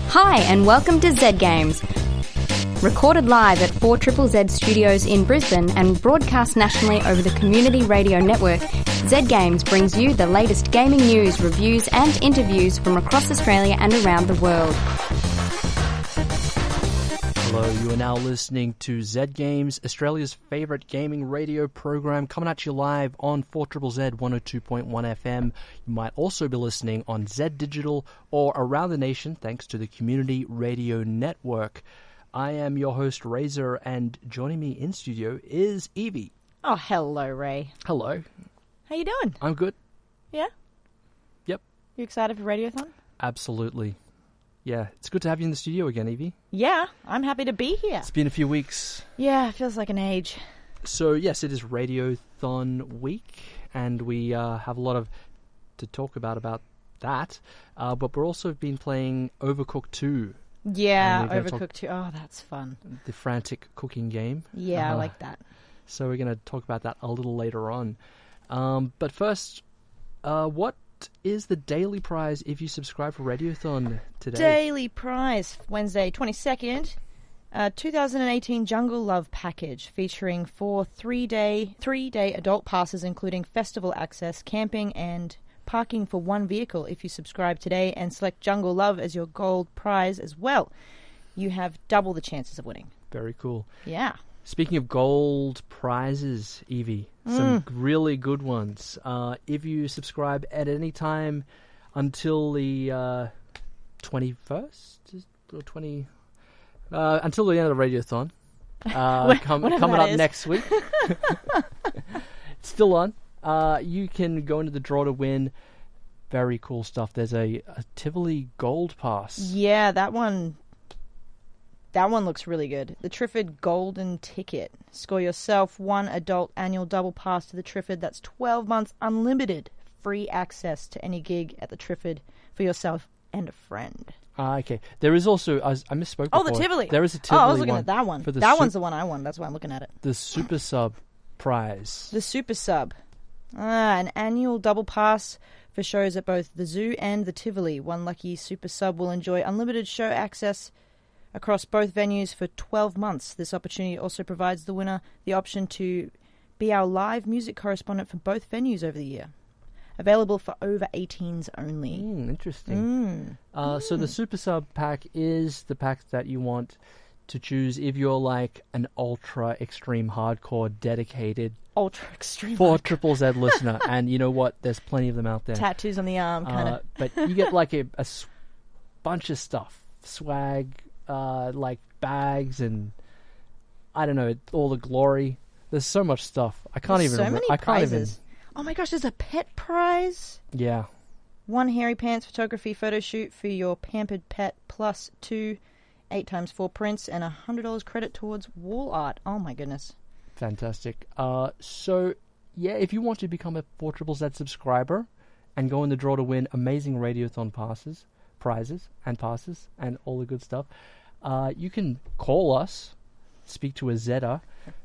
Hi, and welcome to Z Games. Recorded live at 4ZZZ Studios in Brisbane and broadcast nationally over the Community Radio Network, Z Games brings you the latest gaming news, reviews and interviews from across Australia and around the world. Hello, you are now listening to Z Games, Australia's favourite gaming radio program, coming at you live on 4ZZZ 102.1 FM. You might also be listening on Z Digital or around the nation thanks to the Community Radio Network. I am your host, Razor, and joining me in studio is Evie. Oh, hello, Ray. Hello. How you doing? I'm good. Yeah? Yep. You excited for Radiothon? Absolutely. Yeah, it's good to have you in the studio again, Evie. Yeah, I'm happy to be here. It's been a few weeks. Yeah, it feels like an age. So, yes, it is Radiothon week, and we have a lot to talk about that. But we're also been playing Overcooked 2. Yeah, Overcooked 2. Oh, that's fun. The frantic cooking game. Yeah, I like that. So we're going to talk about that a little later on. But first, what is the daily prize if you subscribe for Radiothon today? Daily prize, Wednesday 22nd, 2018 Jungle Love package featuring 4 three-day adult passes including festival access, camping and parking for one vehicle. If you subscribe today and select Jungle Love as your gold prize as well, you have double the chances of winning. Very cool. Yeah. Speaking of gold prizes, Evie, some really good ones. If you subscribe at any time until the 21st or until the end of the Radiothon, coming up next week, it's still on. You can go into the draw to win very cool stuff. There's a Tivoli Gold Pass. Yeah, that one looks really good. The Triffid Golden Ticket. Score yourself one adult annual double pass to the Triffid. That's 12 months unlimited free access to any gig at the Triffid for yourself and a friend. Okay. There is also, I misspoke before. Oh, the Tivoli. There is a Tivoli I was looking at that one. That one's the one I won. That's why I'm looking at it. The Super Sub prize. The Super Sub. An annual double pass for shows at both the Zoo and the Tivoli. One lucky Super Sub will enjoy unlimited show access across both venues for 12 months. This opportunity also provides the winner the option to be our live music correspondent for both venues over the year. Available for over 18s only. Interesting. So the Super Sub pack is the pack that you want to choose if you're like an ultra extreme hardcore dedicated ultra extreme 4ZZZ listener. And you know what? There's plenty of them out there. Tattoos on the arm, kind of. But you get like a bunch of stuff. Swag, like bags and I don't know, all the glory. There's so much stuff. I can't even remember. So many prizes. Oh my gosh, there's a pet prize. Yeah. 1 Hairy Pants photography photo shoot for your pampered pet plus 2 8x4 prints and $100 credit towards wall art. Oh my goodness. Fantastic. So yeah, if you want to become a 4ZZZ subscriber and go in the draw to win amazing Radiothon prizes and all the good stuff, you can call us, speak to a Zeta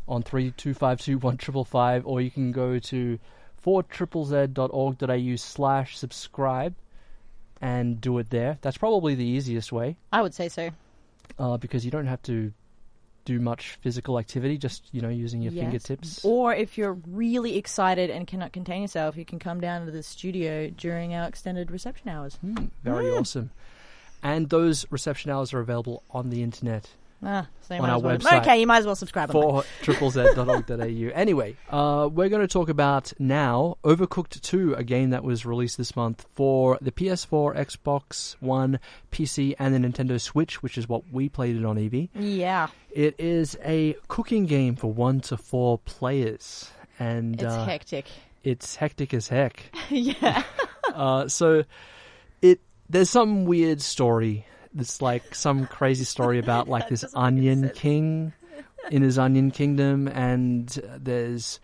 on 32521555, or you can go to 4ZZZ.org.au/subscribe and do it there. That's probably the easiest way. I would say so. Because you don't have to do much physical activity, just, using your fingertips. Or if you're really excited and cannot contain yourself, you can come down to the studio during our extended reception hours. Very awesome. And those reception hours are available on the internet. So on our website. Okay, you might as well subscribe. For ZZZ.org.au. Anyway, we're going to talk about now Overcooked 2, a game that was released this month for the PS4, Xbox One, PC, and the Nintendo Switch, which is what we played it on, Evie. Yeah. It is a cooking game for 1 to 4 players. And it's hectic. It's hectic as heck. Yeah. So there's some weird story. It's like some crazy story about like this onion king in his onion kingdom, and there's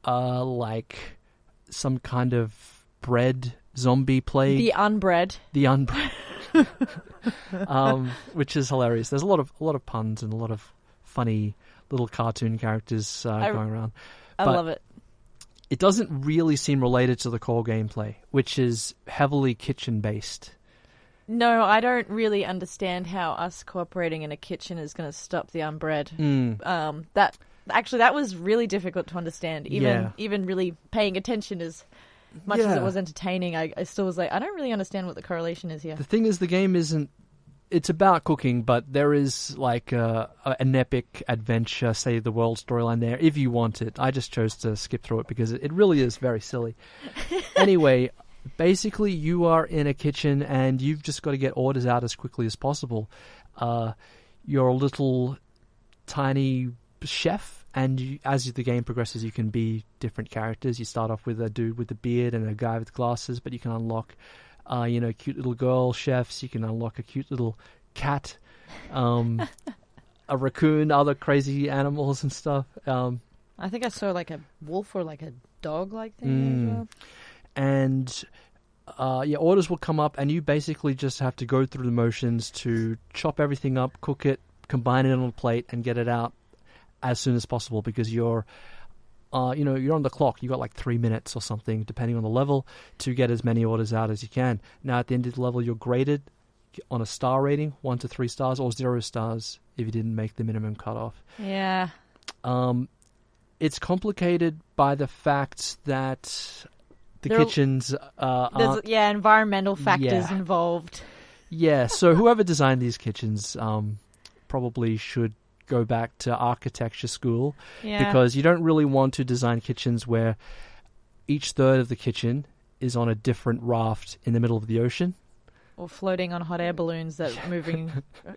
like some kind of bread zombie plague. The unbread. Which is hilarious. There's a lot of puns and a lot of funny little cartoon characters going around. I love it. It doesn't really seem related to the core gameplay, which is heavily kitchen based. No, I don't really understand how us cooperating in a kitchen is going to stop the unbread. That was really difficult to understand. Even really paying attention as much as it was entertaining, I still was like, I don't really understand what the correlation is here. The thing is, the game isn't. It's about cooking, but there is like an epic adventure, say the world storyline there, if you want it. I just chose to skip through it because it really is very silly. Anyway, basically you are in a kitchen and you've just got to get orders out as quickly as possible. You're a little tiny chef, and as the game progresses, you can be different characters. You start off with a dude with a beard and a guy with glasses, but you can unlock cute little girl chefs. You can unlock a cute little cat, a raccoon, other crazy animals and stuff. I think I saw like a wolf or like a dog-like thing as well. And orders will come up, and you basically just have to go through the motions to chop everything up, cook it, combine it on a plate, and get it out as soon as possible because you're on the clock. You got like 3 minutes or something, depending on the level, to get as many orders out as you can. Now, at the end of the level, you're graded on a star rating, 1 to 3 stars, or 0 stars if you didn't make the minimum cutoff. Yeah. It's complicated by the fact that the kitchens there's environmental factors involved. Yeah, so whoever designed these kitchens probably should go back to architecture school because you don't really want to design kitchens where each third of the kitchen is on a different raft in the middle of the ocean. Or floating on hot air balloons that are moving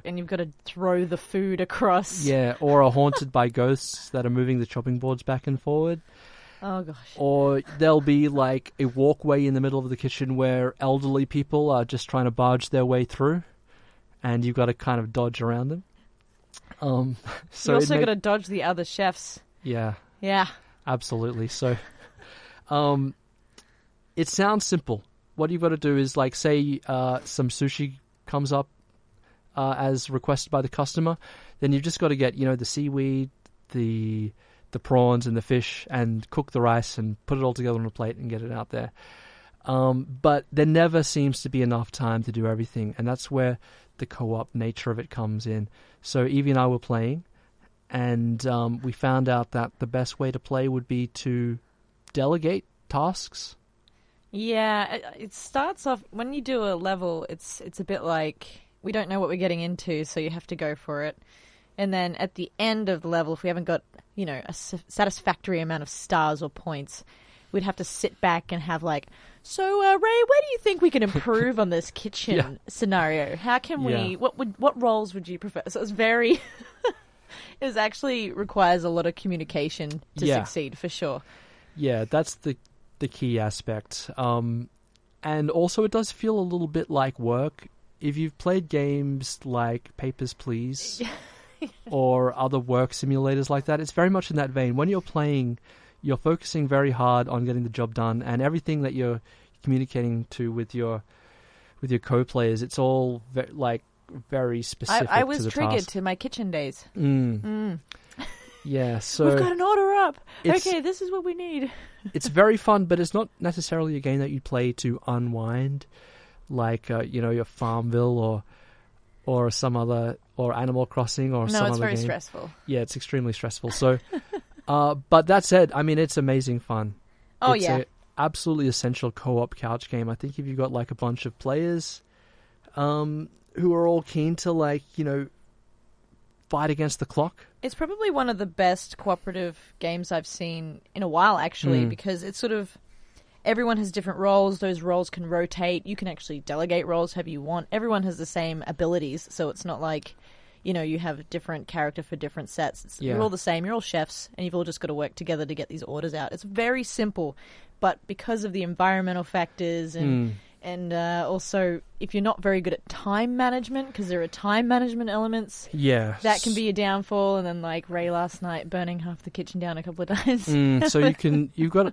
and you've got to throw the food across. Yeah, or are haunted by ghosts that are moving the chopping boards back and forward. Oh, gosh. Or there'll be like a walkway in the middle of the kitchen where elderly people are just trying to barge their way through and you've got to kind of dodge around them. So you also got to dodge the other chefs. Yeah. Yeah. Absolutely. So it sounds simple. What you've got to do is, like, say some sushi comes up as requested by the customer, then you've just got to get, the seaweed, the prawns and the fish and cook the rice and put it all together on a plate and get it out there. But there never seems to be enough time to do everything, and that's where the co-op nature of it comes in. So Evie and I were playing, and we found out that the best way to play would be to delegate tasks. Yeah, it starts off, when you do a level, it's a bit like, we don't know what we're getting into, so you have to go for it. And then at the end of the level, if we haven't got, a satisfactory amount of stars or points, we'd have to sit back and have like, so Ray, where do you think we can improve on this kitchen scenario? How can we, what roles would you prefer? So it's very, it actually requires a lot of communication to succeed, for sure. Yeah, that's the key aspect. And also it does feel a little bit like work. If you've played games like Papers, Please or other work simulators like that, it's very much in that vein. When you're playing, you're focusing very hard on getting the job done, and everything that you're communicating to with your co-players, it's all very specific. I was to the triggered task. to my kitchen days. Yeah, so we've got an order up. Okay, this is what we need. It's very fun, but it's not necessarily a game that you play to unwind, like your Farmville or some other, or Animal Crossing or some other game. No, it's very stressful. Yeah, it's extremely stressful. So, but that said, I mean, it's amazing fun. It's an absolutely essential co-op couch game. I think if you've got like a bunch of players, who are all keen to fight against the clock. It's probably one of the best cooperative games I've seen in a while, actually, because it's sort of, everyone has different roles. Those roles can rotate. You can actually delegate roles however you want. Everyone has the same abilities, so it's not like, you have a different character for different sets. You're all the same. You're all chefs, and you've all just got to work together to get these orders out. It's very simple, but because of the environmental factors and also, if you're not very good at time management, because there are time management elements, that can be a downfall. And then, like Ray last night, burning half the kitchen down a couple of times. So you've got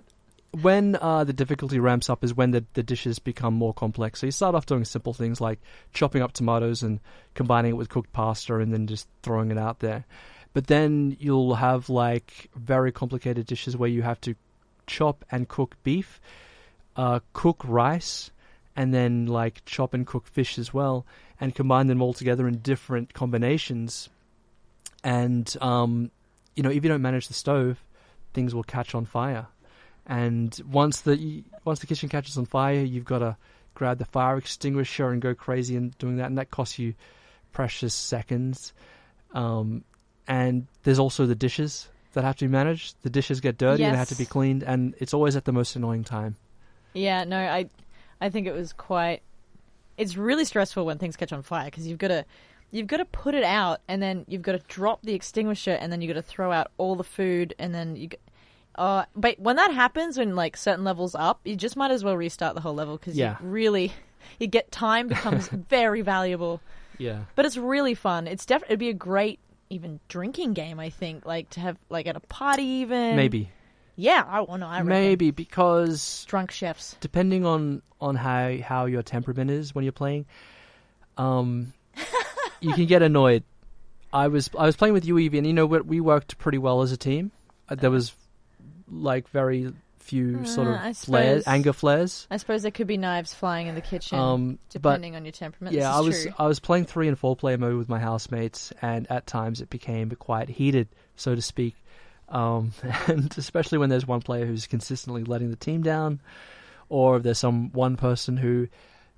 when the difficulty ramps up is when the dishes become more complex. So you start off doing simple things like chopping up tomatoes and combining it with cooked pasta and then just throwing it out there. But then you'll have like very complicated dishes where you have to chop and cook beef, cook rice, and then like chop and cook fish as well, and combine them all together in different combinations. And if you don't manage the stove, things will catch on fire. And once the kitchen catches on fire, you've got to grab the fire extinguisher and go crazy in doing that, and that costs you precious seconds. And there's also the dishes that have to be managed. The dishes get dirty and have to be cleaned, and it's always at the most annoying time. Yeah, no, I think it was quite... It's really stressful when things catch on fire, because you've got to put it out, and then you've got to drop the extinguisher, and then you've got to throw out all the food, and then but when that happens, when like certain levels up, you just might as well restart the whole level, because you get time becomes very valuable. Yeah. But it's really fun. It'd be a great even drinking game, I think, like to have like at a party even. Maybe. Yeah, I reckon. Maybe, because drunk chefs. Depending on how your temperament is when you're playing, you can get annoyed. I was playing with you, Evie, and we worked pretty well as a team. There was like very few sort of anger flares. I suppose there could be knives flying in the kitchen, depending on your temperament. Yeah, I was playing 3 and 4 player mode with my housemates, and at times it became quite heated, so to speak. And especially when there's one player who's consistently letting the team down, or if there's one person who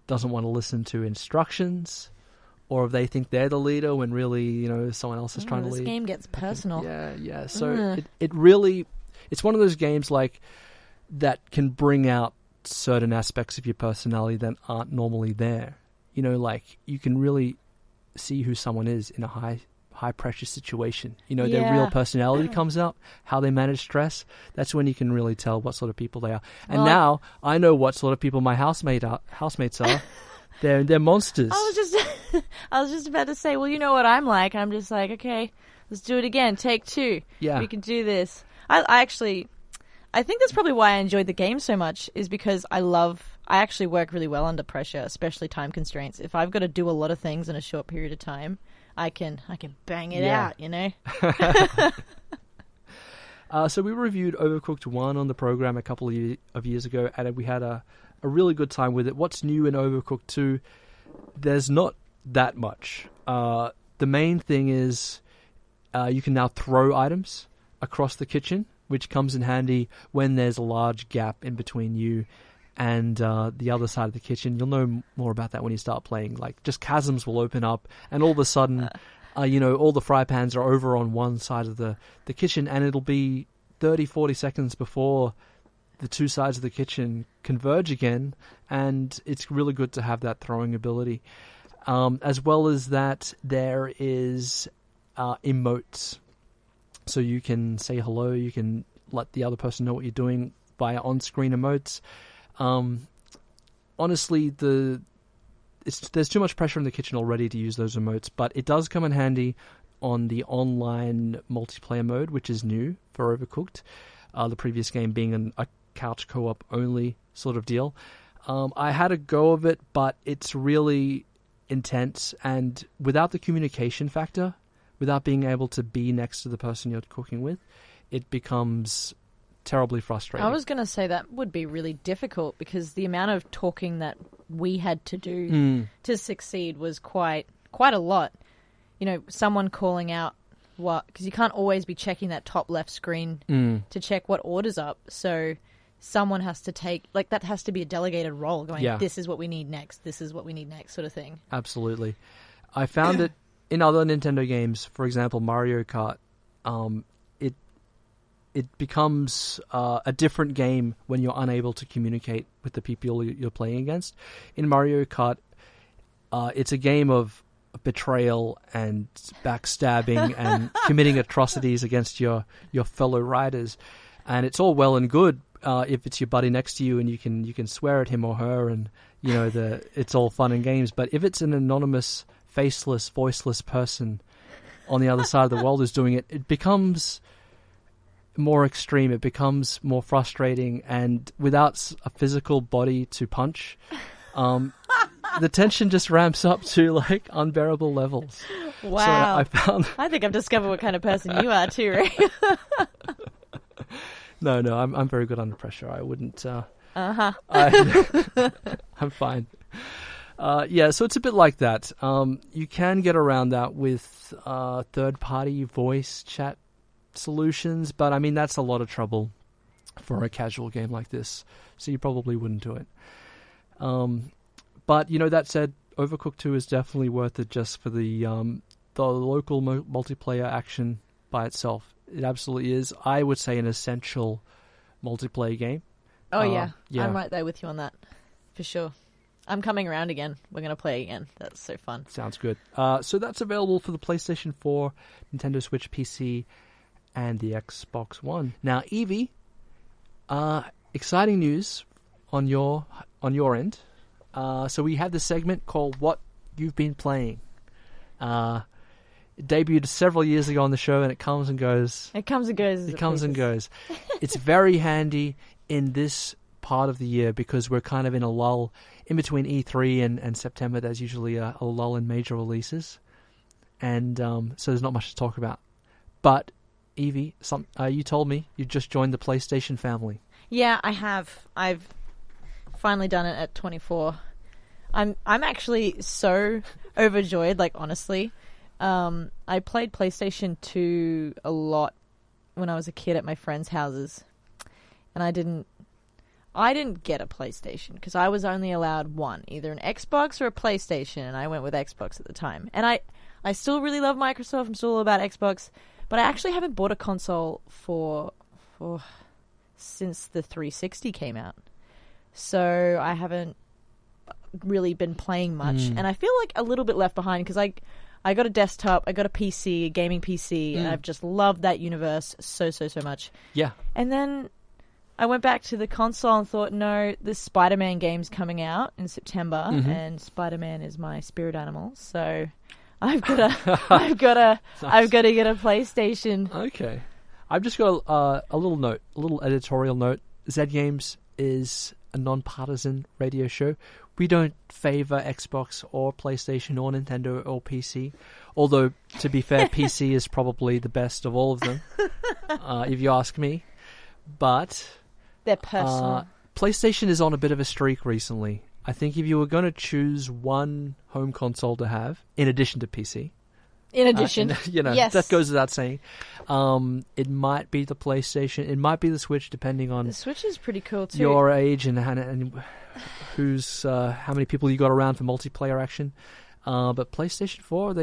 doesn't want to listen to instructions, or if they think they're the leader when really, someone else is trying to lead. This game gets personal. Yeah. So it really, it's one of those games like that can bring out certain aspects of your personality that aren't normally there. Like you can really see who someone is in a high pressure situation. Their real personality comes out, how they manage stress. That's when you can really tell what sort of people they are. And now I know what sort of people my housemates are. They're monsters. I was just about to say, well, you know what I'm like. I'm just like, okay, let's do it again. Take 2. Yeah. We can do this. I think that's probably why I enjoyed the game so much, is because I actually work really well under pressure, especially time constraints. If I've got to do a lot of things in a short period of time, I can bang it out, So we reviewed Overcooked 1 on the program a couple of years ago, and we had a really good time with it. What's new in Overcooked 2? There's not that much. The main thing is you can now throw items across the kitchen, which comes in handy when there's a large gap in between you and the other side of the kitchen. You'll know more about that when you start playing. Like, just chasms will open up, and all of a sudden, all the fry pans are over on one side of the kitchen, and it'll be 30, 40 seconds before the two sides of the kitchen converge again, and it's really good to have that throwing ability. As well as that, there is emotes. So you can say hello, you can let the other person know what you're doing via on-screen emotes. Honestly, there's too much pressure in the kitchen already to use those emotes, but it does come in handy on the online multiplayer mode, which is new for Overcooked. The previous game being a couch co-op only sort of deal. I had a go of it, but it's really intense, and without the communication factor, without being able to be next to the person you're cooking with, it becomes terribly frustrating. I was going to say that would be really difficult, because the amount of talking that we had to do to succeed was quite a lot. Someone calling out what, because you can't always be checking that top left screen to check what order's up. So someone has to take, like, that has to be a delegated role going, this is what we need next, this is what we need next, sort of thing. Absolutely. I found it in other Nintendo games, for example, Mario Kart, it becomes a different game when you're unable to communicate with the people you're playing against. In Mario Kart, it's a game of betrayal and backstabbing and committing atrocities against your fellow riders, and it's all well and good if it's your buddy next to you and you can swear at him or her, and it's all fun and games. But if it's an anonymous, faceless, voiceless person on the other side of the world who's doing it, it becomes more extreme, it becomes more frustrating, and without a physical body to punch, the tension just ramps up to like unbearable levels. Wow. So I think I've discovered what kind of person you are too, Ray. No, I'm very good under pressure. I wouldn't I'm fine. Yeah, so it's a bit like that. You can get around that with third-party voice chat solutions, but I mean, that's a lot of trouble for a casual game like this, so you probably wouldn't do it. But, that said, Overcooked 2 is definitely worth it just for the local multiplayer action by itself. It absolutely is, I would say, an essential multiplayer game. Oh, yeah. I'm right there with you on that, for sure. I'm coming around again. We're going to play again. That's so fun. Sounds good. So that's available for the PlayStation 4, Nintendo Switch, PC, and the Xbox One. Now, Evie, exciting news on your end. So we have this segment called What You've Been Playing. It debuted several years ago on the show, and it comes and goes. It comes and goes. It comes and goes. It's very handy in this part of the year because we're kind of in a lull in between E3 and September. There's usually a lull in major releases, and so there's not much to talk about. But Evie, you told me you just joined the PlayStation family. Yeah, I have. I've finally done it at 24. I'm actually so overjoyed. Like, honestly, I played PlayStation 2 a lot when I was a kid at my friends' houses, and I didn't get a PlayStation because I was only allowed one, either an Xbox or a PlayStation, and I went with Xbox at the time. And I still really love Microsoft. I'm still all about Xbox, but I actually haven't bought a console for since the 360 came out. So I haven't really been playing much, and I feel like a little bit left behind because I got a desktop, I got a PC, a gaming PC, and I've just loved that universe so much. Yeah. And then I went back to the console and thought, no, this Spider-Man game's coming out in September, and Spider-Man is my spirit animal, so I've got to get a PlayStation. Okay. I've just got a little editorial note. Zed Games is a non-partisan radio show. We don't favor Xbox or PlayStation or Nintendo or PC. Although, to be fair, PC is probably the best of all of them, if you ask me. But they're personal. PlayStation is on a bit of a streak recently. I think if you were going to choose one home console to have, in addition to PC... yes. That goes without saying. It might be the PlayStation. It might be the Switch, depending on... The Switch is pretty cool, too. Your age and who's how many people you got around for multiplayer action. But PlayStation 4,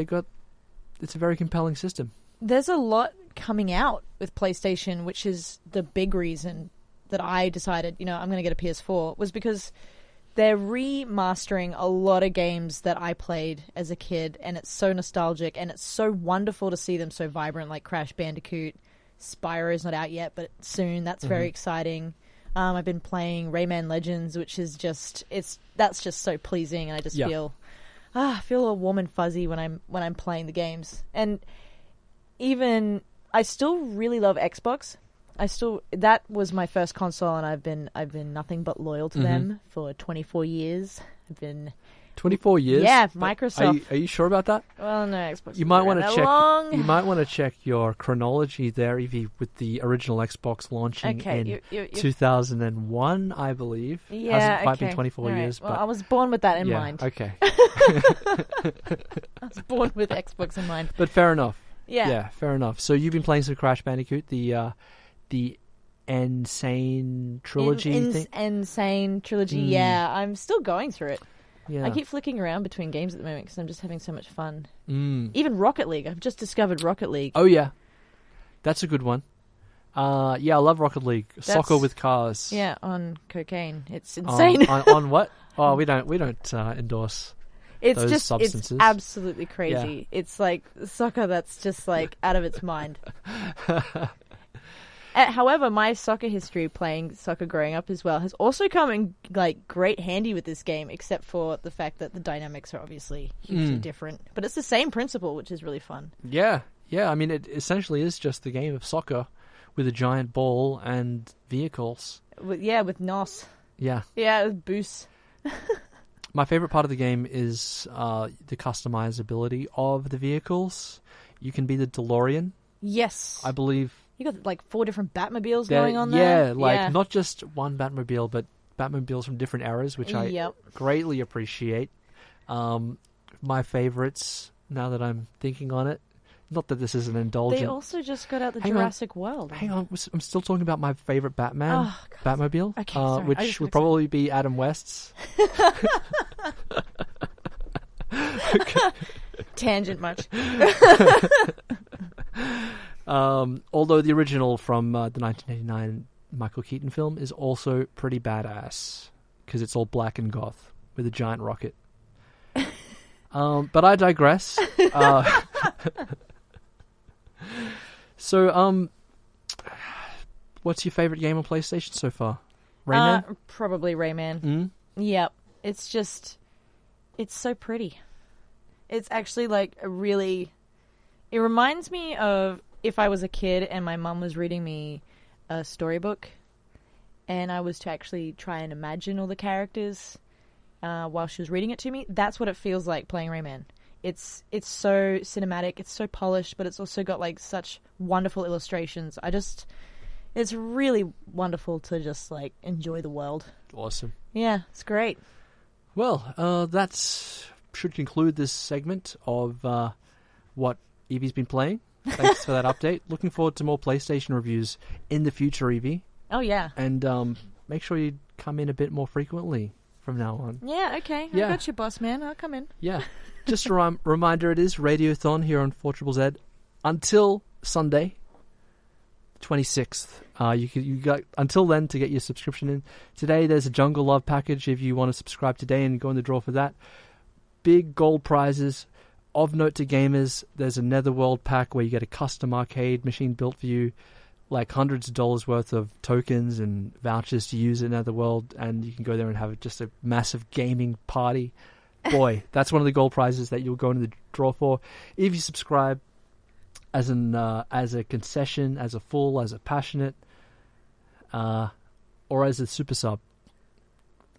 it's a very compelling system. There's a lot coming out with PlayStation, which is the big reason that I decided, I'm going to get a PS4, was because they're remastering a lot of games that I played as a kid, and it's so nostalgic, and it's so wonderful to see them so vibrant, like Crash Bandicoot. Spyro's not out yet, but soon. That's very exciting. I've been playing Rayman Legends, which is that's just so pleasing, and I just feel all warm and fuzzy when I'm playing the games. And even I still really love Xbox. That was my first console, and I've been nothing but loyal to them for 24 years. I've been 24 years. Yeah, Microsoft. Are you sure about that? Well, no, Xbox. You might want to check. You might want to check your chronology there, Evie, with the original Xbox launching in 2001, I believe. Yeah, hasn't quite been 24 years. Well, but I was born with that in mind. Okay. I was born with Xbox in mind. But fair enough. Yeah, fair enough. So you've been playing some Crash Bandicoot, the Insane Trilogy. Insane Trilogy. Yeah, I'm still going through it. Yeah. I keep flicking around between games at the moment because I'm just having so much fun. Even Rocket League. I've just discovered Rocket League. Oh yeah, that's a good one. I love Rocket League. Soccer with cars. Yeah, on cocaine. It's insane. On what? Oh, we don't endorse. Those substances. It's absolutely crazy. Yeah. It's like soccer that's just like out of its mind. However, my soccer history, playing soccer growing up as well, has also come in like great handy with this game, except for the fact that the dynamics are obviously hugely different. But it's the same principle, which is really fun. Yeah. I mean, it essentially is just the game of soccer with a giant ball and vehicles. With NOS. Yeah. Yeah, with boosts. My favorite part of the game is the customizability of the vehicles. You can be the DeLorean. Yes. I believe. You got like 4 different Batmobiles going on there. Yeah, not just one Batmobile, but Batmobiles from different eras, which I Yep. greatly appreciate. My favorites, now that I'm thinking on it, not that this is an indulgent... They also just got out the Hang on. Jurassic World. Hang on, I'm still talking about my favorite Batman, Oh, God. Batmobile, Okay, sorry. I which just would got probably be Adam West's. Tangent much. Although the original from the 1989 Michael Keaton film is also pretty badass because it's all black and goth with a giant rocket. But I digress. So, what's your favorite game on PlayStation so far? Rayman? Probably Rayman. Mm? Yep. It's just, it's so pretty. It's actually like a really, it reminds me of if I was a kid and my mum was reading me a storybook and I was to actually try and imagine all the characters while she was reading it to me. That's what it feels like playing Rayman. It's so cinematic, it's so polished, but it's also got like such wonderful illustrations. It's really wonderful to just like enjoy the world. Awesome. Yeah, it's great. Well, that's should conclude this segment of what Evie's been playing. Thanks for that update. Looking forward to more PlayStation reviews in the future, Evie. Oh, yeah. And make sure you come in a bit more frequently from now on. Yeah, okay. Yeah. I got you, boss man. I'll come in. Yeah. Just a reminder, it is Radiothon here on 4ZZZ until Sunday, 26th. You got until then to get your subscription in. Today there's a Jungle Love package if you want to subscribe today and go in the draw for that. Big gold prizes. Of note to gamers, there's a Netherworld pack where you get a custom arcade machine built for you, like hundreds of dollars worth of tokens and vouchers to use in Netherworld, and you can go there and have just a massive gaming party. Boy, that's one of the gold prizes that you'll go into the draw for if you subscribe as a concession, as a full, as a passionate, or as a super sub.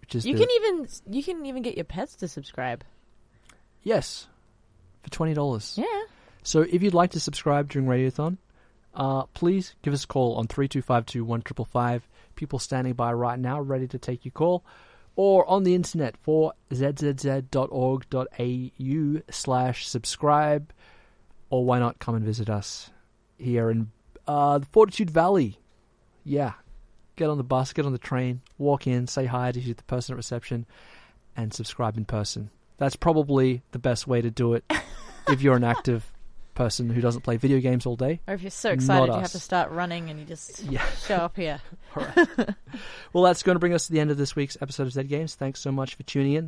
Which is You can even get your pets to subscribe. Yes, for $20. Yeah. So if you'd like to subscribe during Radiothon, please give us a call on 3252-1555. People standing by right now ready to take your call. Or on the internet for zzz.org.au/subscribe. Or why not come and visit us here in the Fortitude Valley. Yeah. Get on the bus, get on the train, walk in, say hi to the person at reception, and subscribe in person. That's probably the best way to do it if you're an active person who doesn't play video games all day. Or if you're so excited Not you us. have to start running and you just show up here. All right. Well, that's going to bring us to the end of this week's episode of Z Games. Thanks so much for tuning in.